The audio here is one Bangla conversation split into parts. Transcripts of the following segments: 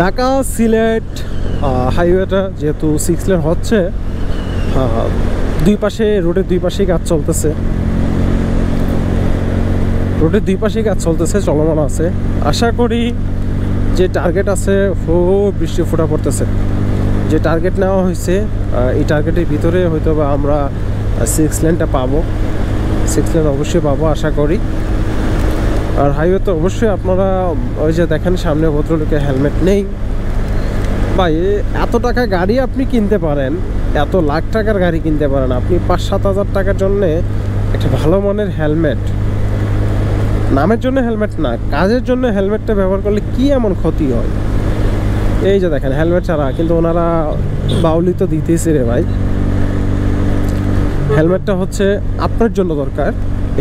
ঢাকা সিলেট হাইওয়েটা যেহেতু 6 লেন হচ্ছে, দুই পাশে রোডের দুই পাশেই কাজ চলতেছে, রোডের দুই পাশেই কাজ চলতেছে, চলমান আছে। আশা করি যে টার্গেট আছে, বৃষ্টি ফোঁটা পড়তেছে, যে টার্গেট নেওয়া হয়েছে এই টার্গেটের ভিতরে হয়তো বা আমরা 6 লেনটা পাবো, 6 লেন অবশ্যই পাবো আশা করি। আর হাইওয়ে তো অবশ্যই আপনারা ওই যে দেখেন সামনে ভদ্রলোকের হেলমেট নেই। ভাই এত টাকা গাড়ি আপনি কিনতে পারেন, এত লাখ টাকার গাড়ি কিনতে পারেন, আপনি 5-7 হাজার টাকার জন্যে একটা ভালো মানের হেলমেট, নামের জন্য হেলমেট না কাজের জন্য হেলমেটটা ব্যবহার করলে কি এমন ক্ষতি হয়? এই যে দেখেন হেলমেট ছাড়া কিন্তু ওনারা বাউলি তো দিতেছে রে ভাই। হেলমেটটা হচ্ছে আপনার জন্য দরকার,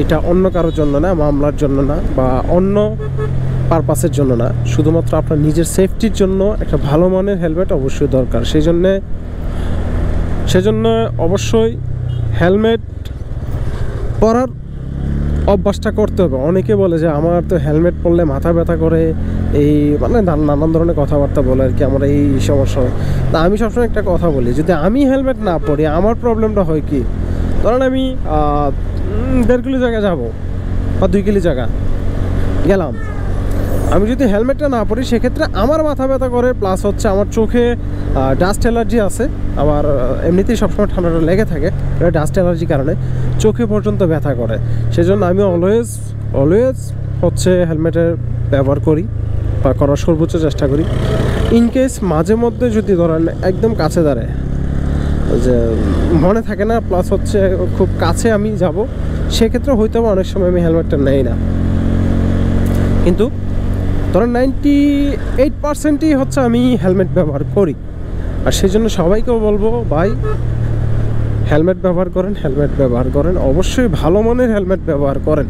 এটা অন্য কারোর জন্য না, মামলার জন্য না, বা অন্য পারপাসের জন্য না, শুধুমাত্র আপনার নিজের সেফটির জন্য একটা ভালো মানের হেলমেট অবশ্যই দরকার। সেজন্য অবশ্যই হেলমেট পরার অভ্যাসটা করতে হবে। অনেকে বলে যে আমার তো হেলমেট পরলে মাথা ব্যথা করে, এই মানে নানান ধরনের কথাবার্তা বলে আর কি, আমার এই সমস্যা হয়। তা আমি সবসময় একটা কথা বলি, যদি আমি হেলমেট না পরি আমার প্রবলেমটা হয় কি, ধরেন আমি 1.5 কিলো জায়গা যাবো বা 2 কিলো জায়গা গেলাম, আমি যদি হেলমেটটা না পরি সেক্ষেত্রে আমার মাথা ব্যথা করে, প্লাস হচ্ছে আমার চোখে ডাস্ট অ্যালার্জি আছে, আমার এমনিতেই সবসময় ঠান্ডাটা লেগে থাকে, এটা ডাস্ট অ্যালার্জির কারণে চোখে পর্যন্ত ব্যথা করে। সেজন্য আমি অলওয়েজ হচ্ছে হেলমেটের ব্যবহার করি বা করার সর্বোচ্চ চেষ্টা করি। ইনকেস মাঝে মধ্যে যদি ধরেন একদম কাছে দাঁড়ায়, যে মনে থাকে না, প্লাস হচ্ছে খুব কাছে আমি যাব, সেক্ষেত্রে হয়তো অনেক সময় আমি হেলমেটটা নেই না, কিন্তু ধরেন 98%ই হচ্ছে আমি হেলমেট ব্যবহার করি। আর সেই জন্য সবাইকেও বলবো, ভাই হেলমেট ব্যবহার করেন, অবশ্যই ভালো মানের হেলমেট ব্যবহার করেন।